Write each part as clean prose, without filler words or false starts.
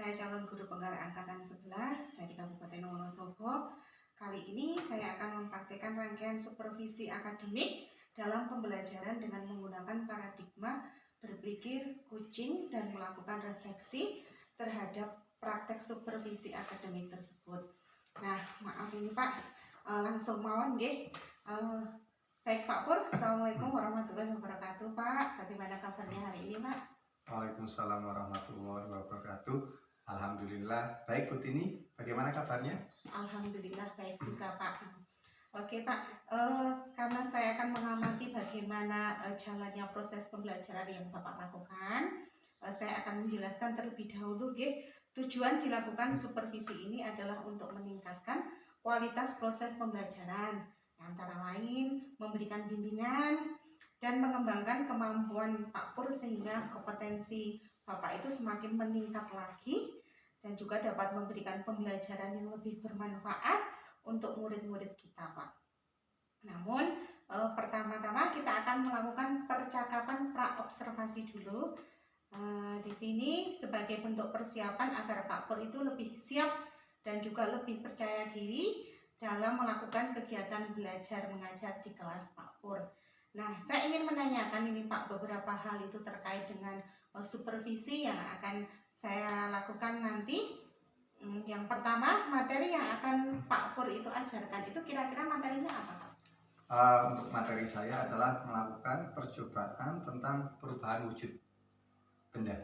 Saya calon guru Penggarap angkatan 11 dari Kabupaten Wonosobo. Kali ini saya akan mempraktikkan rangkaian supervisi akademik dalam pembelajaran dengan menggunakan paradigma berpikir kucing dan melakukan refleksi terhadap praktek supervisi akademik tersebut. Nah, maaf ini Pak, langsung mawon nggih. Baik Pak Pur, Assalamualaikum warahmatullahi wabarakatuh Pak. Bagaimana kabarnya hari ini Pak? Waalaikumsalam warahmatullahi wabarakatuh. Alhamdulillah baik Bu Tini, bagaimana kabarnya? Alhamdulillah baik juga Pak. Oke Pak, karena saya akan mengamati bagaimana jalannya proses pembelajaran yang Bapak lakukan, saya akan menjelaskan terlebih dahulu. Tujuan dilakukan supervisi ini adalah untuk meningkatkan kualitas proses pembelajaran, antara lain memberikan bimbingan dan mengembangkan kemampuan Pak Pur sehingga kompetensi Bapak itu semakin meningkat lagi dan juga dapat memberikan pembelajaran yang lebih bermanfaat untuk murid-murid kita Pak. Namun pertama-tama kita akan melakukan percakapan pra-observasi dulu. Di sini sebagai bentuk persiapan agar Pak Pur itu lebih siap dan juga lebih percaya diri dalam melakukan kegiatan belajar mengajar di kelas Pak Pur. Nah, saya ingin menanyakan ini Pak beberapa hal itu terkait dengan supervisi yang akan saya lakukan nanti. Yang pertama, materi yang akan Pak Pur itu ajarkan itu kira-kira materinya apa Pak? Untuk materi saya adalah melakukan percobaan tentang perubahan wujud benda.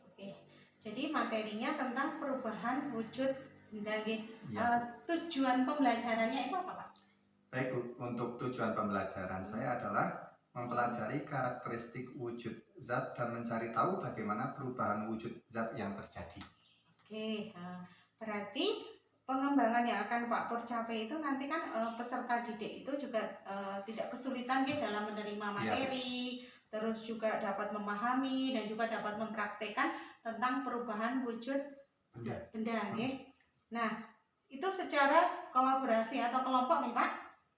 Oke. Jadi materinya tentang perubahan wujud benda. Tujuan pembelajarannya itu apa Pak? Baik Bu, untuk tujuan pembelajaran saya adalah mempelajari karakteristik wujud zat dan mencari tahu bagaimana perubahan wujud zat yang terjadi. Oke, berarti pengembangan yang akan Pak Pur capai itu nanti kan peserta didik itu juga tidak kesulitan dalam menerima materi, terus juga dapat memahami dan juga dapat mempraktekkan tentang perubahan wujud benda. Nah, itu secara kolaborasi atau kelompok nih Pak?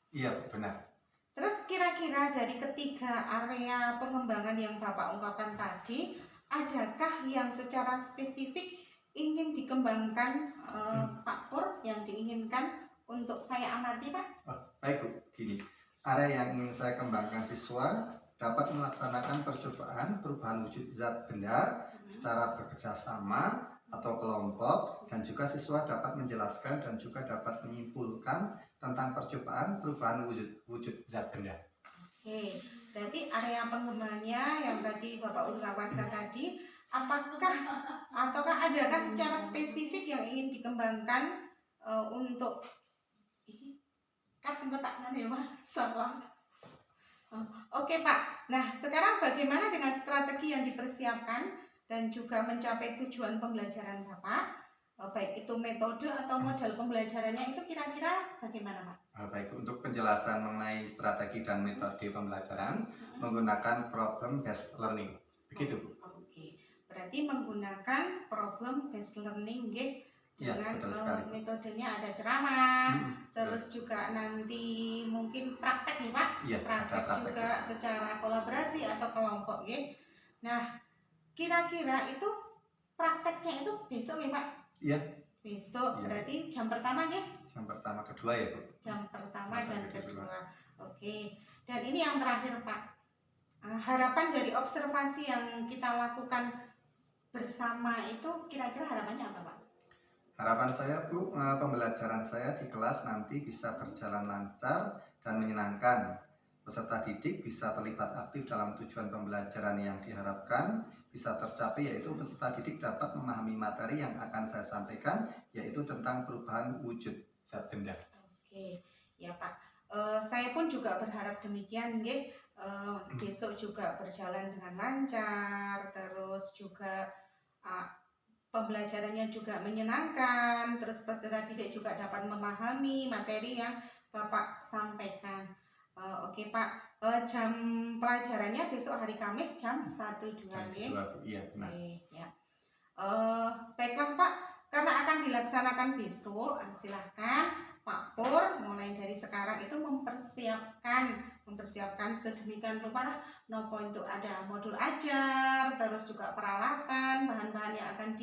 Iya benar. Terus kira-kira dari ketiga area pengembangan yang Bapak ungkapkan tadi, adakah yang secara spesifik ingin dikembangkan Pak Pur yang diinginkan untuk saya amati Pak? Baik Bu, gini, area yang ingin saya kembangkan siswa dapat melaksanakan percobaan perubahan wujud zat benda secara bekerja sama atau kelompok, dan juga siswa dapat menjelaskan dan juga dapat menyimpulkan tentang percobaan perubahan wujud zat benda. Oke, berarti area pengembangannya yang tadi Bapak ungkapkan tadi, ataukah adakah secara spesifik yang ingin dikembangkan untuk salah. Oke Pak, nah sekarang bagaimana dengan strategi yang dipersiapkan dan juga mencapai tujuan pembelajaran Bapak, baik itu metode atau model pembelajarannya itu kira-kira bagaimana Pak? Baik, untuk penjelasan mengenai strategi dan metode pembelajaran menggunakan problem based learning, begitu Bu? Oke, berarti menggunakan problem based learning dengan metodenya ada ceramah, terus juga nanti mungkin praktek nih Pak, praktek juga secara kolaborasi atau kelompok. Nah, kira-kira itu prakteknya itu besok ya Pak? Iya. Besok, berarti jam pertama Jam pertama kedua ya Bu? Jam pertama dan kedua. Oke, dan ini yang terakhir Pak. Harapan dari observasi yang kita lakukan bersama itu kira-kira harapannya apa Pak? Harapan saya Bu, pembelajaran saya di kelas nanti bisa berjalan lancar dan menyenangkan. Peserta didik bisa terlibat aktif dalam tujuan pembelajaran yang diharapkan bisa tercapai, yaitu peserta didik dapat memahami materi yang akan saya sampaikan, yaitu tentang perubahan wujud zat benda. Oke, ya Pak. Saya pun juga berharap demikian, besok juga berjalan dengan lancar, terus juga pembelajarannya juga menyenangkan, terus peserta didik juga dapat memahami materi yang Bapak sampaikan. Oke Pak, jam pelajarannya besok hari Kamis jam 1-2 Iya benar. Ya. Baiklah Pak, karena akan dilaksanakan besok, silahkan Pak Pur mulai dari sekarang itu mempersiapkan sedemikian rupa nopo itu ada modul ajar, terus juga peralatan, bahan-bahan yang akan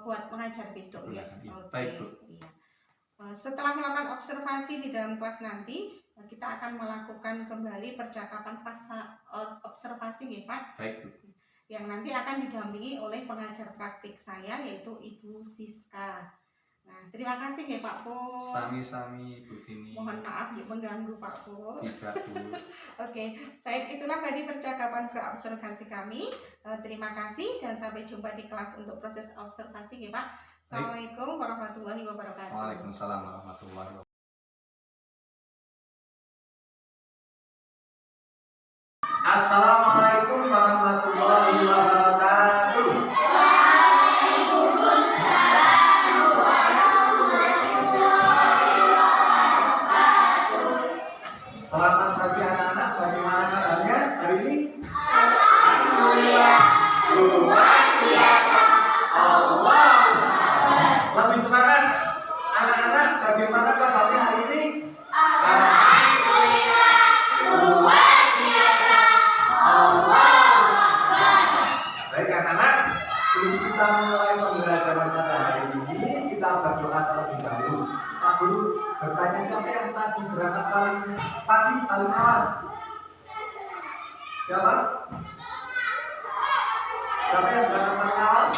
buat mengajar besok ya. Oke. Baik, Bu. Iya. Setelah melakukan observasi di dalam kelas nanti, kita akan melakukan kembali percakapan pas observasi ya Pak. Baik, Bu. Yang nanti akan didampingi oleh pengajar praktik saya yaitu Ibu Siska. Nah, terima kasih ya Pak Pur. Sami-sami Bu Tini. Mohon maaf ya mengganggu Pak Pur. Tidak, Bu. Oke, baik, itulah tadi percakapan observasi kami. Terima kasih dan sampai jumpa di kelas untuk proses observasi ya Pak. Assalamualaikum warahmatullahi wabarakatuh. Waalaikumsalam warahmatullahi wabarakatuh. Assalamualaikum warahmatullahi wabarakatuh. Selamat pagi anak-anak, bagaimana kabarnya hari ini? Alhamdulillah, luar biasa. Allah. Lebih semangat anak-anak, bagaimana kabarnya hari ini? Alhamdulillah, luar biasa. Allah. Baik anak-anak, sebelum kita mulai pembelajaran pada hari ini, kita berdoa terlebih dahulu. Pak Guru bertanya siapa yang tadi berangkat paling awal? Siapa? Siapa yang berangkat paling awal?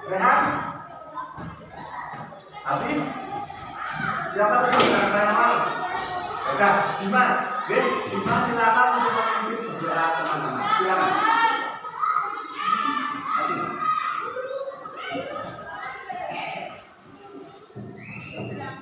Rehan? Habis? Siapa lagi yang berangkat paling awal? Oke, Dimas. Dimas silakan untuk memimpin berdoa teman-teman. Silakan.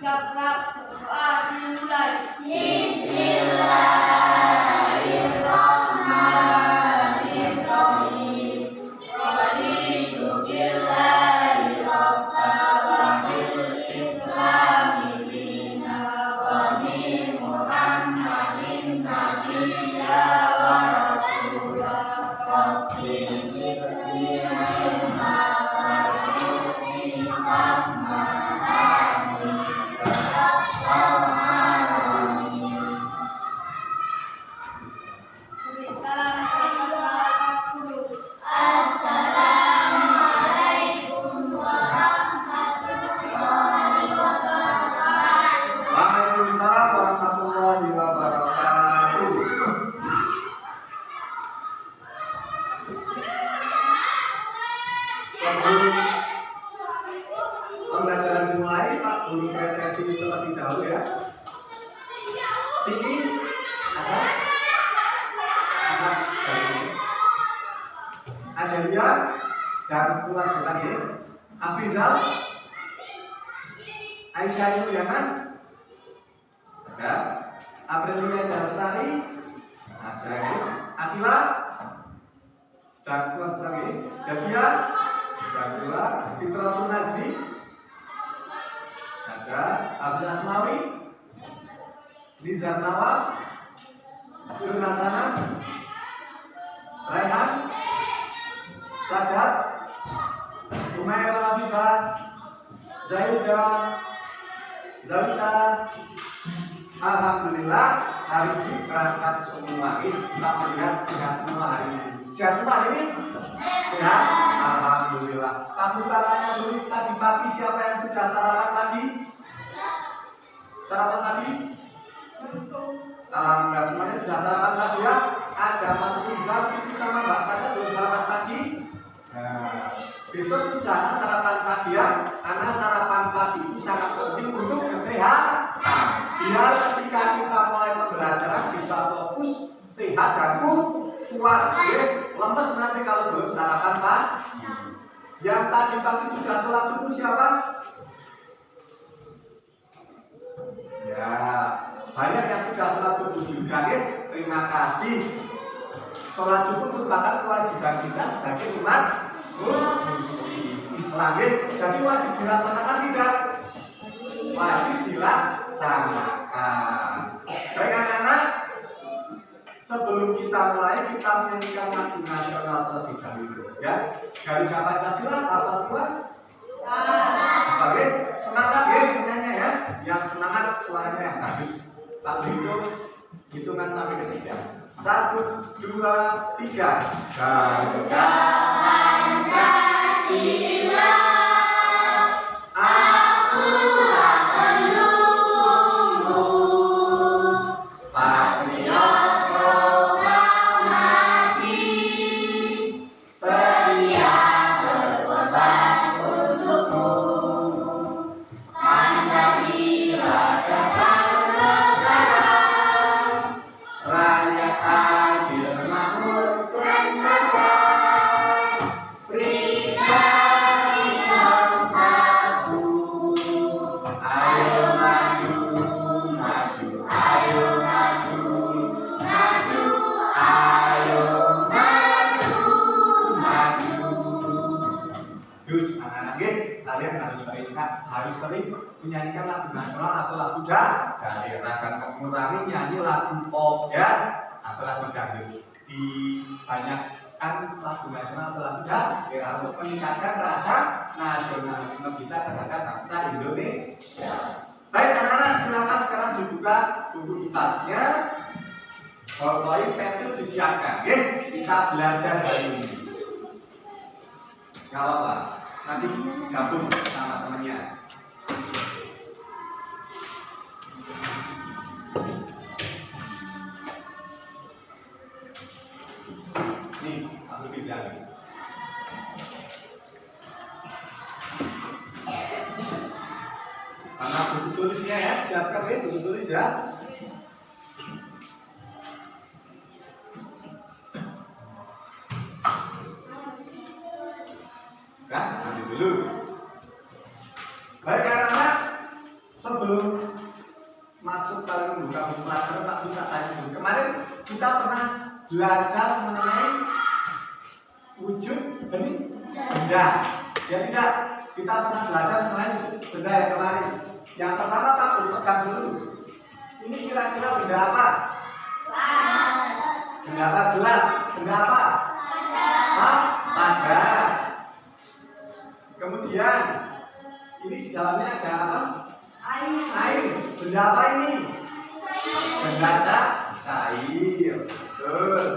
Berdoa dimulai. Bismillahirrahmanirrahim. Raditu billahi rabban wa bil islami dinan wa bi Muhammadin nabiyya wa rasulah. Rabbi zidni ilma warzuqni fahma. Waalaikumsalam warahmatullahi wabarakatuh. Sebelum pembelajaran dimulai, Pak Guru presentasi terlebih dahulu ya. Tinggi, ada lihat, sekarang keluar sebentar ya. Afrizal, Aisyah Yuliana, ada Aprilia Dalsari, ada Akila, sedang keluar sebentar ya. Davia, sedang keluar. Fitratul Nazri, ada Abdul Asmawi, Nizar Nawab, Sunasana, Raihan, Sadat, Umaira Habibah, Zayuda, Zawita. Alhamdulillah hari ini berangkat semua. Kita melihat sehat semua hari ini. Sehat semua hari ini? Sehat? Alhamdulillah. Kamu tanya dulu tadi pagi siapa yang sudah sarapan pagi? Sarapan pagi? Alhamdulillah semuanya sudah sarapan pagi ya. Ada Mas Rizal, itu sama Mbak Sada belum sarapan pagi. Nah, besok itu sana sarapan pagi ya. Karena sarapan pagi itu sangat penting untuk kesehatan. Biar ketika kita mulai pembelajaran bisa fokus, sehat dan kuat. Lemes nanti kalau belum sarapan pagi. Yang tadi pagi sudah sholat subuh siapa? Ya, banyak yang sudah sholat subuh juga ya. Terima kasih. Sholat subuh merupakan kewajiban kita sebagai umat muslim Islam. Jadi wajib dilaksanakan tidak? Wajib dilaksanakan. Baik anak-anak, sebelum kita mulai kita menyanyikan lagu nasional terlebih dahulu ya. Garuda Pancasila, apa sila? Oke, semangat ya penyanyi ya. Yang semangat suaranya yang bagus. Pak hitungan sampai ke 3. 1, 2, 3. Garuda Pancasila, aku akan dukungmu. Patriot proklamasi, setia berkorban untukmu. Pancasila dasar negara, rakyat adil makmur sentosa, pribadi bersatu. Ayo maju, maju, ayo maju, maju, ayo maju, maju. Terus anak-anak kalian harus sering menyanyikan lagu nasional atau lagu daerah, dan mengurangi nyanyi lagu pop ya atau lagu dangdut. Dibanyakan lagu nasional atau lagu daerah untuk meningkatkan rasa nasionalisme kita terhadap bangsa Indonesia. Baik anak-anak, silakan sekarang dibuka buku kitasnya. Ballpoint pensil disiapkan, kita belajar hari ini. Gak apa-apa, nanti gabung sama temennya. Nih, aku bilang. Sama buku tulisnya ya, siapkan ya buku tulis ya. Ambil dulu. Baik anak-anak, sebelum masuk kalian membuka buku pelajaran, Pak kita tanya dulu. Kemarin kita pernah belajar mengenai wujud benda. Ya tidak, kita pernah belajar mengenai wujud benda yang kemarin. Yang pertama Pak pegang dulu. Ini kira-kira benda apa? Benda apa? Gelas. Benda apa? Pagar. Kemudian ini di dalamnya ada apa? Air. Benda apa ini? Benda cair. Betul.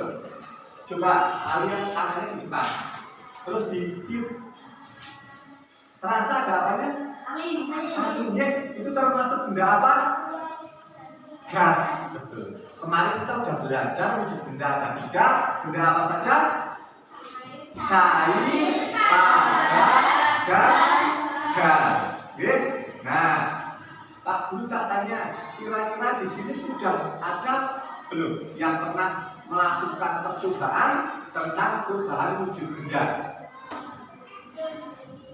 Coba kalian tangannya di depan. Terus ditiup. Terasa ada apanya? Angin. Itu termasuk benda apa? Gas. Betul. Kemarin kita udah belajar wujud benda ada 3. Benda apa saja? Cair, pagar, gas. Nah, Pak Guru tak tanya, kira-kira di sini sudah ada belum yang pernah melakukan percobaan tentang perubahan wujud benda?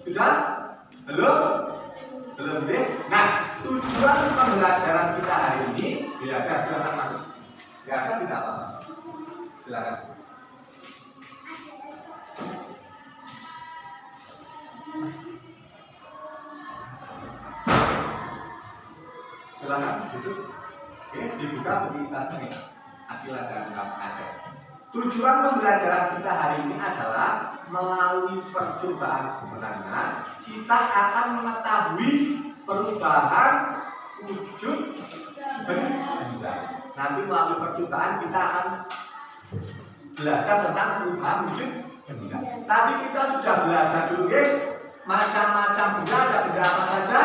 Sudah? Belum? Belum deh. Nah, tujuan pembelajaran kita hari ini, silakan masuk. Silakan tidak apa-apa. Silakan. Silakan duduk. Dibuka buku kitabnya. Akila dan ada. Tujuan pembelajaran kita hari ini adalah melalui percobaan sebenarnya kita akan mengetahui perubahan wujud benda. Nanti melalui percobaan kita akan belajar tentang perubahan wujud benda. Tadi kita sudah belajar dulu macam-macam benda. Ada benda apa saja?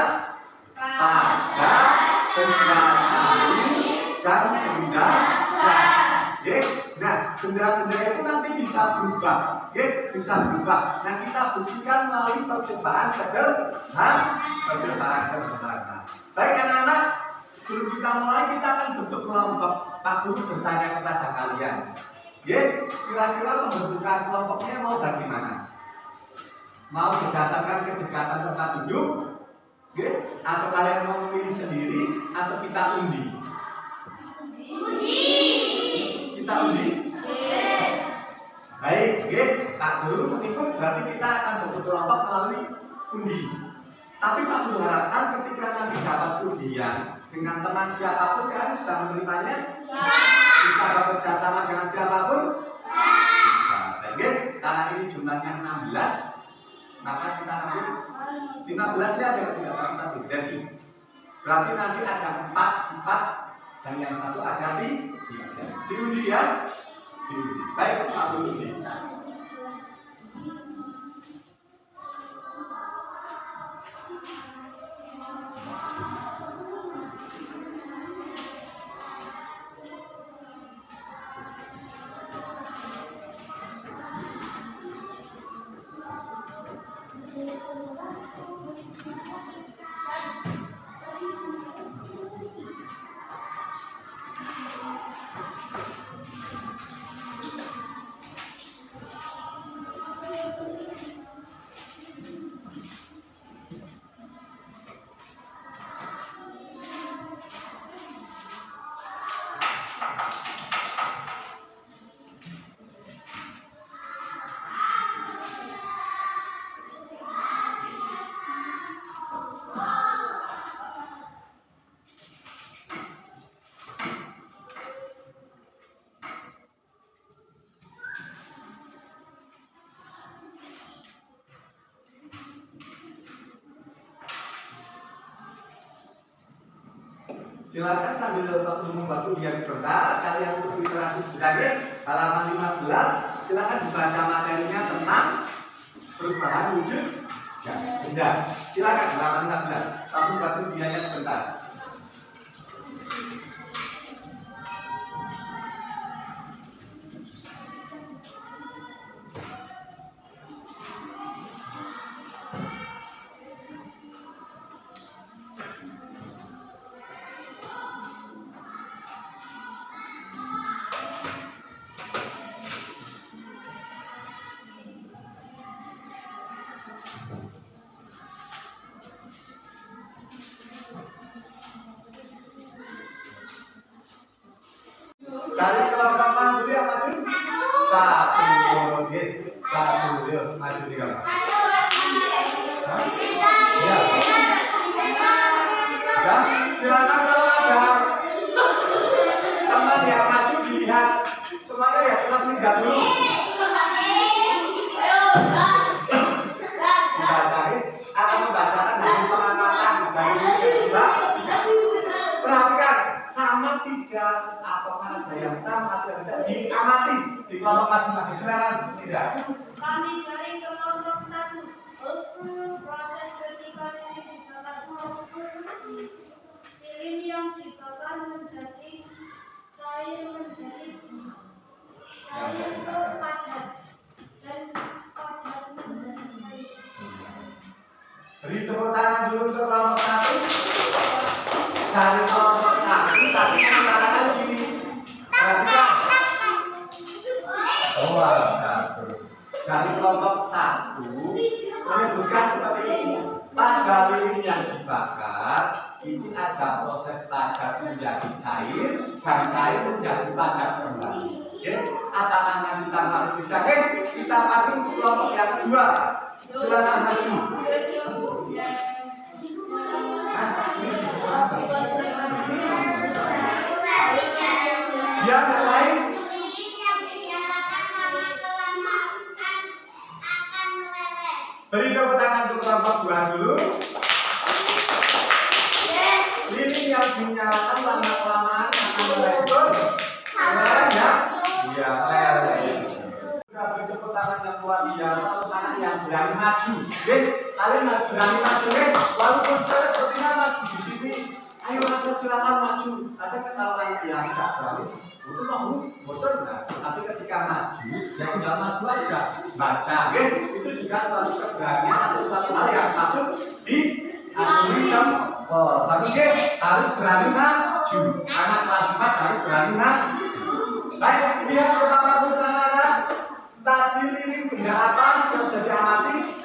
Pagar, benda cair, dan benda gas. Nah, benda-benda itu nanti bisa berubah, bisa berubah. Nah, kita buktikan melalui percobaan sederhana. Baik anak-anak, sebelum kita mulai kita akan bentuk kelompok. Pak Guru bertanya kepada kalian, kira-kira pembentukan kelompoknya mau bagaimana? Mau berdasarkan kedekatan tempat duduk, atau kalian mau memilih sendiri, atau kita undi? Kita undi? Baik, Pak Guru ikut, berarti kita akan bentuk kelompok melalui undi. Tapi Pak Guru harapkan ketika nanti dapat undian dengan teman siapapun kan bisa menerimanya? Bisa bekerja sama dengan siapapun? Bisa. Karena ini jumlahnya 16, maka kita ambil 15 nya ada ketinggalan 1, Devi. Berarti nanti ada 4 dan yang satu ada di diundi ya. Diundi. Baik, Pak Diundi. Silakan sambil membantu dia sebentar. Kalian untuk literasi sebenarnya halaman 15. Silakan dibaca materinya tentang perubahan wujud benda. Silakan halaman 15. Tapi bantu dianya sebentar. Dari kelompok mana dulu yang maju? Satu, oke. Satu, yuk maju di kamu. Ya. Ya, silakan kalau ada teman yang maju dilihat. Semuanya ya kelas lihat dulu. Dibacain, akan membacakan hasil pengamatan dari kedua. Perhatikan sama tidak atau ada yang sama atau tidak diamati di kelompok masing-masing. Silakan, tidak. Kami dari kelompok 1. Proses ketika lilin dibakar. Lilin yang dibakar menjadi cair ke padat dan padat menjadi cair. Beri tepuk tangan dulu untuk kelompok 1. Dari kelompok 1 tadi mengatakan begini. Perhatikan. Oh, satu. Dari kelompok 1 menyebutkan seperti ini. Pada lilin yang dibakar, ini ada proses padat menjadi cair dan cair menjadi padat kembali. Oke, apakah nanti sama atau tidak? Kita pakai kelompok yang kedua. Silakan maju. Yang lain. Beri tepuk tangan untuk kelompok 2 dulu. Lilin yang dinyalakan lama-kelamaan akan melebur. Meleleh ya? Iya, meleleh. Juga beri tepuk tangan yang luar biasa untuk anak yang berani maju. Oke, kalian berani maju ya? Walaupun kalian sepertinya maju di sini. Ayo anak silakan maju. Ada kan kalau anak yang tidak berani, itu mau motor nah. Tapi ketika maju, yang tinggal maju aja, baca. Oke, itu juga suatu keberanian atau suatu hal yang harus diakui jempol. Bagus ya, harus berani maju. Anak kelas 4 harus berani maju. Baik, lihat pertama anak. Tadi lilin benda apa yang sudah diamati?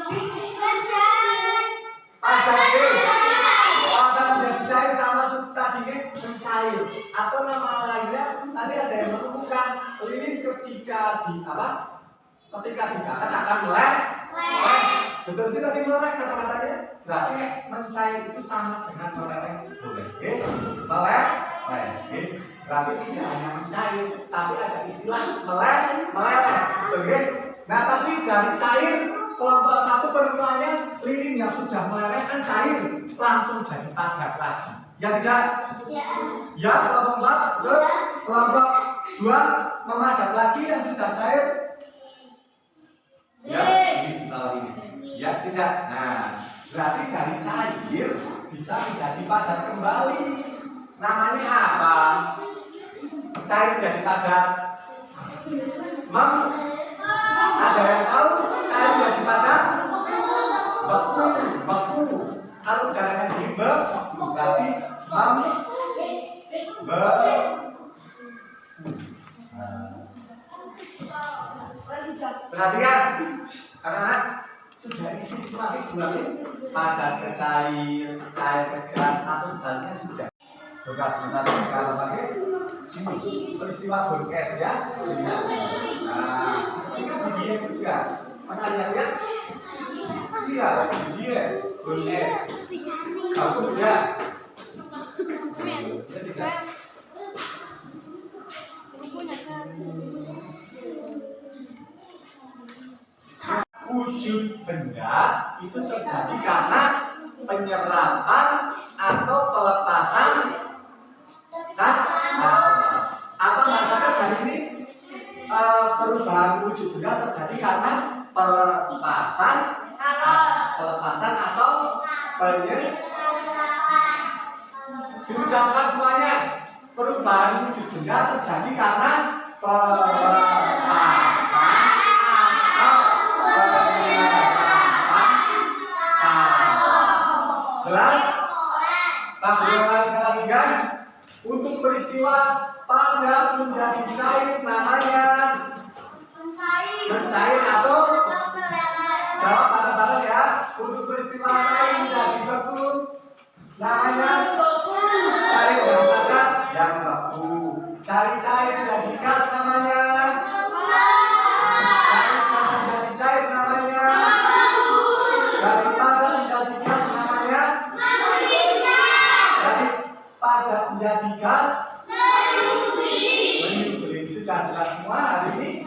Padat menjadi cair sama tadinya mencair. Atau nama lainnya tadi ada yang menemukan lilin ketika dibakar akan meleleh. Betul sih tadi meleleh kata-katanya. Berarti mencair itu sama dengan meleleh. Boleh. Meleleh. Berarti tidak hanya mencair, tapi ada istilah meleleh. Oke. Nah, tapi dari cair kelompok 1 penentuannya lilin yang sudah meleleh kan cair langsung jadi padat lagi. Ya tidak? Ya. Ya, kelompok 4 betul. Kelompok 2 memadat lagi yang sudah cair. Ya, ini ditawar ini. Ya tidak. Nah, berarti dari cair bisa menjadi padat kembali. Namanya apa? Cair menjadi padat. Ada yang tahu cair menjadi padat? Beku. Kalau udaranya jadi beku, berarti perhatikan, anak-anak sudah isi sistematik bulannya padat ke cair, cair ke gas, atau sebaliknya sudah. Bekas kita kalau pakai ini peristiwa Borges ya. Nah, ini kan video juga. Mana lihat? Iya, video Borges. Bagus ya. Wujud benda itu terjadi karena penyerapan atau pelepasan atau maksudnya jadi ini perubahan wujud benda terjadi karena pelepasan atau diucapkan semuanya. Perubahan wujud benda terjadi karena pelepasan atau penyerapan. Jelas? Pak Bro, sekali guys. Untuk peristiwa padat menjadi cair namanya mencair atau jawab bareng-bareng ya. Untuk peristiwa cair menjadi beku namanya cair menjadi padat yang beku. Dari cair menjadi gas namanya dari gas menjadi cair namanya dari padat menjadi gas namanya dari padat menjadi gas menyublim. Sudah jelas semua hari ini.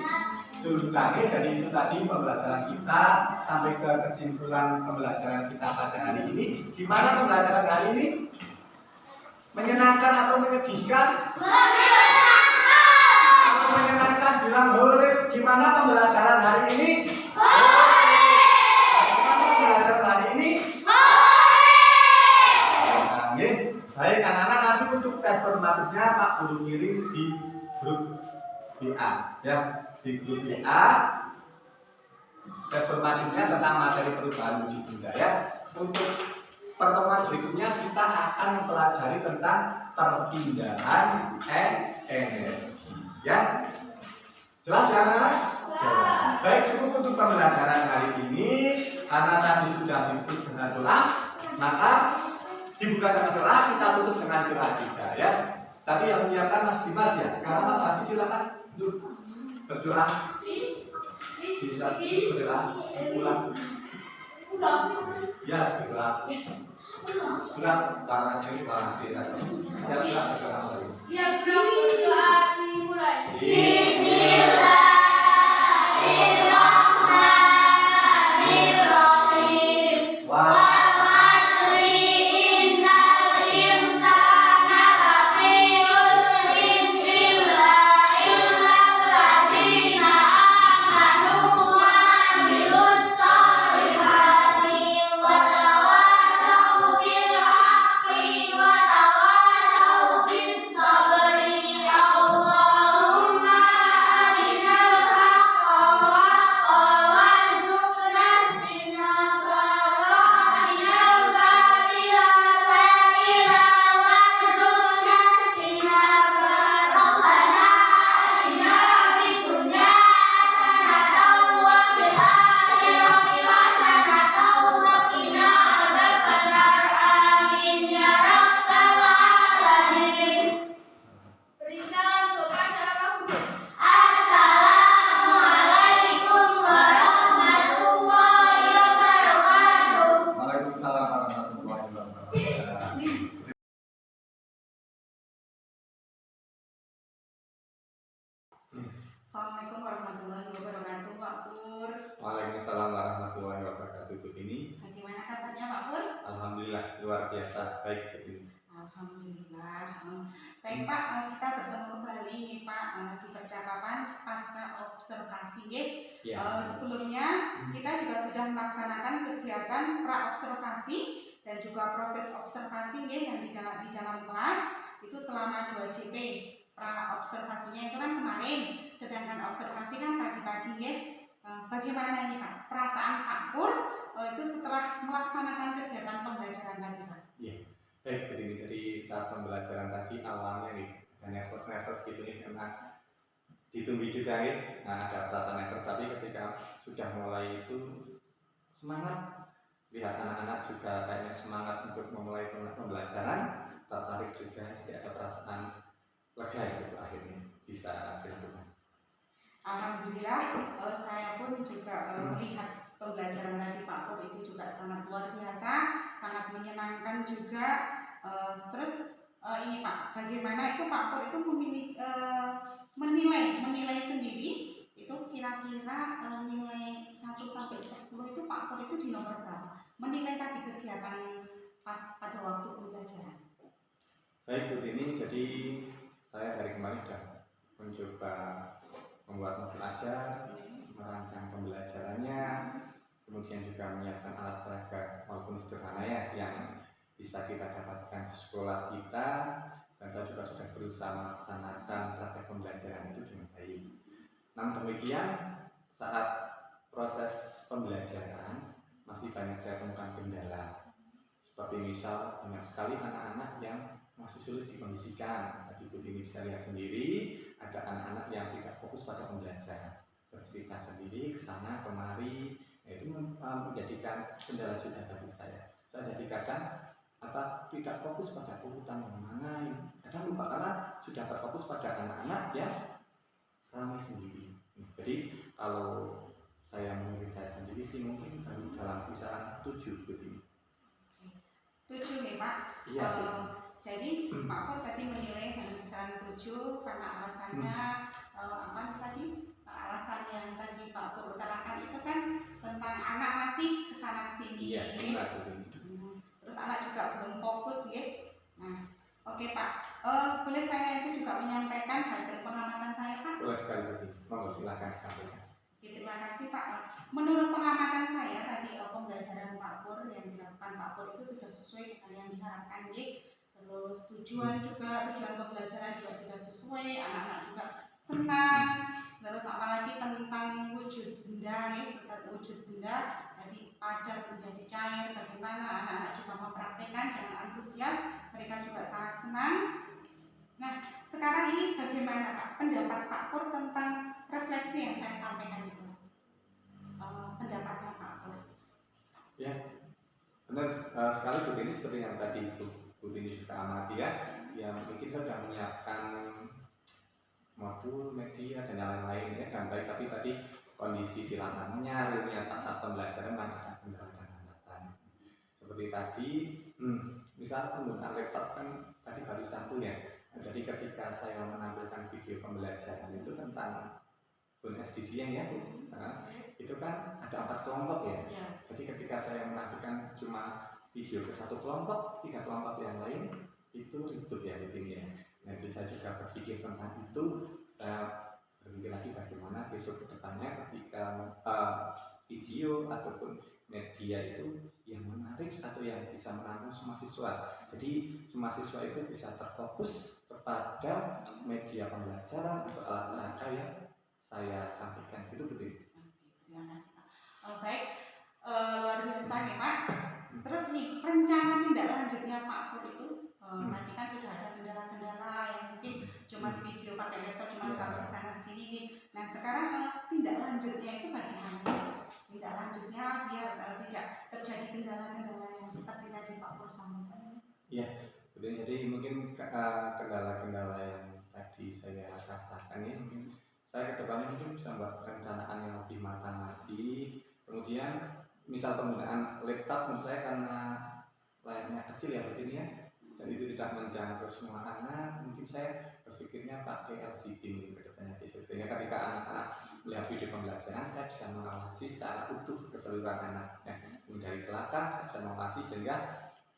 Sultannya jadi itu tadi pembelajaran kita sampai ke kesimpulan pembelajaran kita pada hari ini. Gimana pembelajaran hari ini? Menyenangkan atau menyedihkan? Kalau menyenangkan bilang boleh. Gimana pembelajaran hari ini? Gimana pembelajaran hari ini? Baik anak-anak, nanti untuk tes formatifnya Pak Guru kirim di grup WA ya, di grup WA tes formatifnya tentang materi perubahan wujud benda ya. Untuk pertemuan berikutnya kita akan mempelajari tentang perpindahan energi ya. Jelas ya anak-anak? Baik, cukup untuk pembelajaran hari ini karena tadi sudah ditutup dengan doa, maka dibuka dengan doa, kita tutup dengan doa juga ya. Tadi yang menyiapkan Mas Dimas ya. Sekarang Mas Hafiz silakan berdoa. Berdoa. Ulang. Ya, berdoa. Sudah, barangkali aja. Ya, berdoa lagi. Ya, berdoa dimulai. Assalamualaikum warahmatullahi wabarakatuh, Pak Pur. Waalaikumsalam warahmatullahi biasa. Baik, Bu Tini. Alhamdulillah. Baik Pak, kita bertemu kembali nih Pak di percakapan pasca observasi. Ya. Sebelumnya kita juga sudah melaksanakan kegiatan pra-observasi dan juga proses observasi yang di dalam kelas itu selama 2 JP. Pra-observasinya itu kan kemarin, sedangkan observasi kan tadi pagi. Bagaimana ini Pak perasaan Pak Pur itu setelah melaksanakan kegiatan pembelajaran tadi Pak? Iya. Baik, begini. Jadi saat pembelajaran tadi awalnya nih ada nervous gitu nih karena ditunggu juga nih. Nah, ada perasaan nervous, tapi ketika sudah mulai itu semangat, lihat anak-anak juga kayaknya semangat untuk memulai pembelajaran, tertarik juga, jadi ada perasaan lega itu akhirnya bisa dilakukan. Alhamdulillah, saya pun juga melihat pembelajaran tadi Pak Pur itu juga sangat luar biasa, sangat menyenangkan juga. Terus ini Pak, bagaimana itu Pak Pur itu menilai sendiri itu kira-kira nilai 1 sampai 10 itu Pak Pur itu di nomor berapa? Menilai tadi kegiatan pada waktu pembelajaran. Baik Bu Tini, jadi saya dari kemarin sudah mencoba membuat modul ajar, merancang pembelajarannya, kemudian juga menyiapkan alat peraga walaupun sederhana ya yang bisa kita dapatkan di sekolah kita, dan saya juga sudah berusaha melaksanakan praktek pembelajaran itu dengan baik. Namun demikian, saat proses pembelajaran masih banyak saya temukan kendala, seperti misal banyak sekali anak-anak yang masih sulit dikondisikan. Tadi Bu Tini bisa lihat sendiri, ada anak-anak yang tidak fokus pada pembelajaran, bercerita sendiri ke sana kemari, itu menjadikan kendala juga bagi saya. Saya jadi kadang tidak fokus pada urutan yang mana, kadang lupa karena sudah terfokus pada anak-anak yang ramai sendiri. Jadi kalau saya menilai saya sendiri sih mungkin baru dalam kisaran 7 begini. 7 nih Pak. Iya. Jadi Pak Pur tadi menilai dalam kisaran 7 karena alasannya alasan yang tadi Pak Pur utarakan itu kan tentang anak masih kesana sini. Iya, benar. Terus anak juga belum fokus ya. Nah, oke Pak. Boleh saya itu juga menyampaikan hasil pengamatan saya Pak? Boleh sekali Bu. Monggo silakan sampaikan. Terima kasih Pak. Menurut pengamatan saya tadi pembelajaran Pak Pur yang dilakukan Pak Pur itu sudah sesuai dengan yang diharapkan ya. Terus tujuan pembelajaran juga sudah sesuai, anak-anak juga senang. Terus apalagi tentang wujud benda ya, tentang wujud benda jadi padat menjadi cair, bagaimana anak-anak juga mempraktekkan dengan antusias, mereka juga sangat senang. Nah, sekarang ini bagaimana Pak pendapat Pak Pur tentang refleksi yang saya sampaikan itu? Pendapatnya Pak Pur? Ya, benar sekali Bu Tini, seperti yang tadi Bu Tini sudah amati ya, yang mungkin saya sudah menyiapkan modul, media dan lain-lain ya dengan baik, tapi tadi kondisi di lapangannya, realnya saat pembelajaran banyak kendala dan hambatan. Seperti tadi, misal penggunaan laptop kan tadi baru satu ya. Jadi ketika saya menampilkan video pembelajaran itu tentang SDG ya, itu kan ada 4 kelompok ya. Jadi ketika saya menampilkan cuma video ke 1 kelompok, 3 kelompok yang lain itu ribut ya intinya. Nah itu saya juga berpikir tentang itu, saya berpikir lagi bagaimana besok ke depannya ketika video ataupun media itu yang menarik atau yang bisa menampung semua siswa. Jadi semua siswa itu bisa terfokus kepada media pembelajaran atau alat peraga yang saya sampaikan. Itu betul. Terima kasih Pak. Baik, luar biasa ya Pak. Terus nih rencana tindak lanjutnya Pak Pur itu tadi kan sudah ada kendala-kendala yang mungkin cuma video pakai laptop cuma sampai sana sini nih. Nah sekarang tindak lanjutnya itu bagaimana? Tindak lanjutnya biar tidak terjadi kendala-kendala yang seperti tadi Pak Pur sampaikan. Iya, betul. Jadi mungkin kendala-kendala yang tadi saya rasakan ya, mungkin saya kedepannya mungkin bisa membuat perencanaan yang lebih matang lagi. Kemudian misal penggunaan laptop menurut saya karena layarnya kecil ya begini ya, dan itu tidak menjangkau semua anak, mungkin saya berpikirnya pakai LCD mungkin kedepannya besok, sehingga ketika anak-anak melihat video pembelajaran saya bisa mengawasi secara utuh keseluruhan anaknya, dari belakang saya bisa mengawasi, sehingga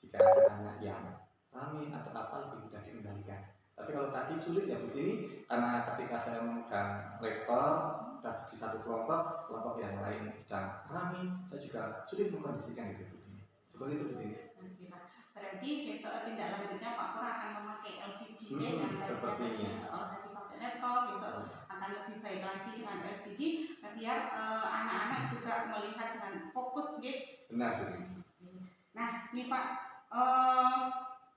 jika ada anak yang rame atau apa lebih mudah dikendalikan. Tapi kalau tadi sulit ya Bu ini karena ketika saya memegang laptop di satu kelompok yang lain sedang rame, saya juga sulit mengkondisikan itu Bu ini. Seperti itu Bu ini. Oke Pak. Berarti besok tindak lanjutnya Pak Pur akan memakai LCD yang sepertinya. tadi pakai laptop, besok akan lebih baik lagi dengan LCD biar anak-anak juga melihat dengan fokus gitu. Benar Bu ini. Nah, ini Pak,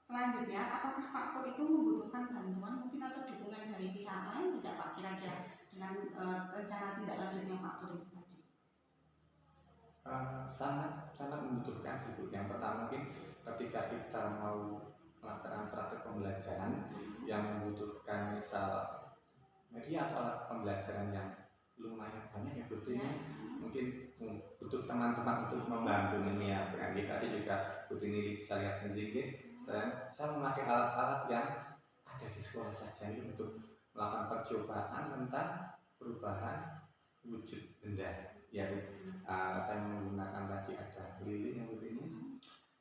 selanjutnya apakah Pak Pur itu membutuhkan bantuan mungkin atau dukungan dari pihak lain tidak Pak kira-kira dengan rencana tindak lanjutnya Pak Pur itu tadi? Sangat membutuhkan sih Bu. Yang pertama mungkin ketika kita mau melaksanakan praktek pembelajaran yang membutuhkan misal media atau alat pembelajaran yang lumayan banyak ya Bu ini, mungkin butuh teman-teman untuk membantu menyiapkan. Tadi juga Bu ini bisa lihat sendiri, saya memakai alat-alat yang ada di sekolah saja ini untuk melakukan percobaan tentang perubahan wujud benda. Ya, saya menggunakan tadi ada lilin yang begini,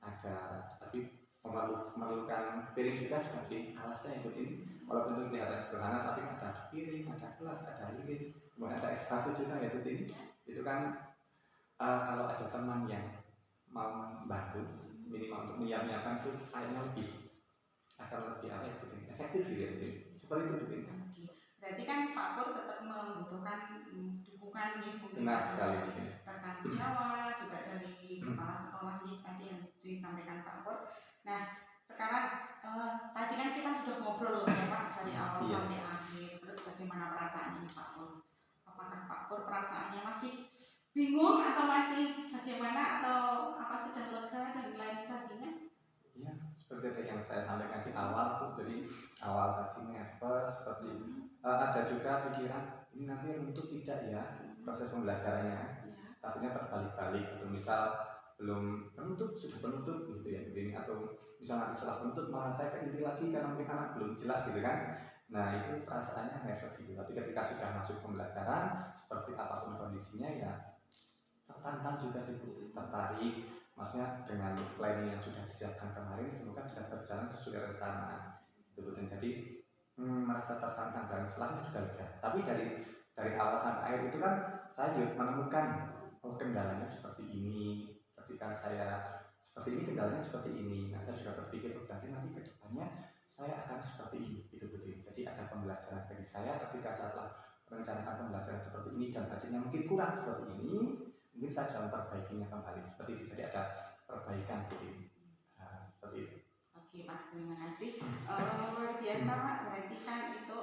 ada tapi memerlukan piring juga sebagai alasnya yang begini. Walaupun itu kelihatan sederhana, tapi ada piring, ada gelas, ada lilin, kemudian ada es batu juga ya begini. Itu kan kalau ada teman yang mau membantu minimal untuk menyiapkan itu kayaknya akan lebih efektif gitu ya begini. Seperti itu begini. Berarti kan Pak Pur tetap membutuhkan dukungan gitu mungkin benar sekali rekan sejawat juga dari kepala sekolah tadi yang disampaikan Pak Pur. Nah sekarang tadi kan kita sudah ngobrol ya Pak dari awal sampai akhir, terus bagaimana perasaan ini Pak Pur? Apakah Pak Pur perasaannya masih bingung atau masih bagaimana atau apa sudah lega dan lain sebagainya? Iya, seperti yang saya sampaikan di awal tuh, jadi awal tadi nervous seperti ada juga pikiran ini nanti runtuh tidak ya proses pembelajarannya, takutnya terbalik-balik atau misal belum penutup sudah penutup gitu ya begini, atau misal nanti setelah penutup malah saya keinti lagi karena mungkin anak belum jelas gitu kan. Nah itu perasaannya nervous gitu, tapi ketika sudah masuk pembelajaran seperti apapun kondisinya ya tertantang juga sih Bu, tertarik. Maksudnya dengan planning yang sudah disiapkan kemarin semoga bisa berjalan sesuai rencana gitu. Dan jadi merasa tertantang dan setelahnya juga lega. Tapi dari awal sampai akhir itu kan saya juga menemukan kendalanya seperti ini. Ketika saya seperti ini kendalanya seperti ini. Nah saya juga berpikir berarti nanti ke depannya saya akan seperti ini gitu. Jadi ada pembelajaran dari saya ketika saya telah merencanakan pembelajaran seperti ini dan hasilnya mungkin kurang seperti ini, mungkin saya bisa memperbaikinya kembali seperti itu. Jadi ada perbaikan gitu. Seperti itu. Oke Pak, terima kasih. Luar biasa Pak, berarti kan itu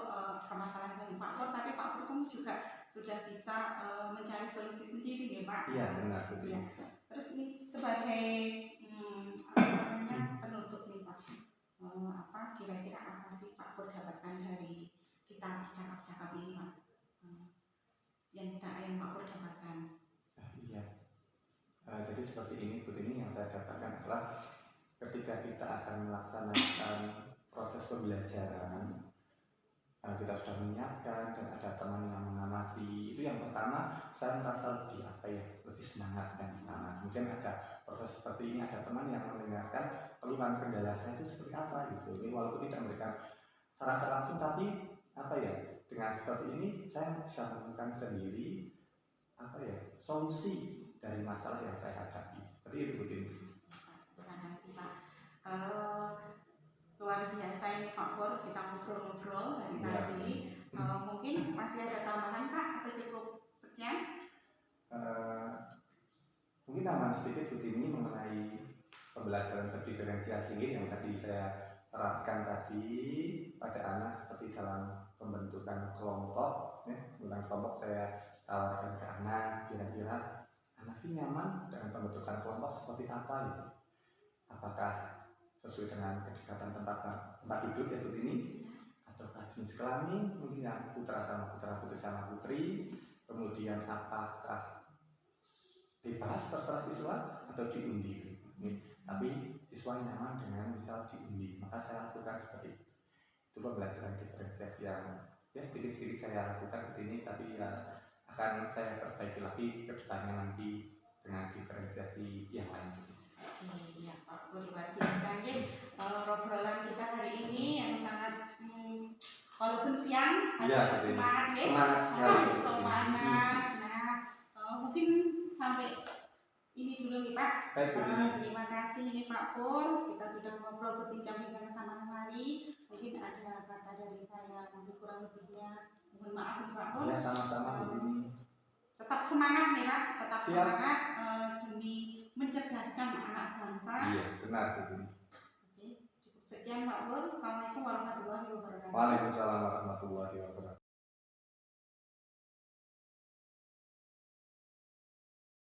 permasalahan dari Pak Pur, tapi Pak Pur pun juga sudah bisa mencari solusi sendiri ya Pak. Iya benar betul. Ya. Terus nih sebagai penutup nih Pak, apa kira-kira apa sih Pak Pur dapatkan dari kita bercakap-cakap ini Pak? Yang Pak Pur dapatkan. Iya. Jadi seperti ini Bu ini yang saya dapatkan adalah ketika kita akan melaksanakan proses pembelajaran, kita sudah menyiapkan dan ada teman yang mengamati, itu yang pertama saya merasa lebih semangat dan semangat. Kemudian ada proses seperti ini, ada teman yang mendengarkan keluhan kendala saya itu seperti apa gitu. Ini walaupun tidak memberikan saran langsung, tapi dengan seperti ini saya bisa menemukan sendiri solusi dari masalah yang saya hadapi. Seperti itu begini. Terima kasih Pak. Luar biasa ini Pak Pur, kita ngobrol-ngobrol dari tadi. Mungkin masih ada tambahan Pak atau cukup sekian? Mungkin tambahan sedikit begini mengenai pembelajaran terdiferensiasi yang tadi saya terapkan tadi pada anak seperti dalam pembentukan kelompok. Tentang kelompok saya tawarkan ke anak, kira-kira anak sih nyaman dengan pembentukan kelompok seperti apa gitu. Apakah sesuai dengan kedekatan tempat duduk ya ini, ataukah jenis kelamin mungkin yang putra sama putra, putri sama putri, kemudian apakah bebas terserah siswa atau diundi. Tapi siswa nyaman dengan misal diundi, maka saya lakukan seperti itu. Itu pembelajaran diferensiasi yang sedikit-sedikit saya lakukan ini, tapi akan saya perbaiki lagi ke depannya nanti dengan diferensiasi yang lain. Ya Pak Pur, luar biasa ya. Obrolan kita hari ini yang sangat walaupun siang Iya, tetap Bu. semangat ya. Semangat sekali. Semangat. Nah, mungkin sampai ini dulu nih Pak. Baik, Bu Dini. Terima kasih nih Pak Pur. Kita sudah ngobrol berbincang-bincang sama hari. Mungkin ada kata dari saya, nanti kurang lebihnya mohon maaf nih Pak Pur. Ya, sama-sama Bu Dini. Tetap semangat nih Pak, tetap Siap. semangat demi mencerdaskan anak bangsa. Iya, benar Bu Dini. Oke, cukup sekian Pak Pur. Assalamualaikum warahmatullahi wabarakatuh. Waalaikumsalam warahmatullahi wabarakatuh.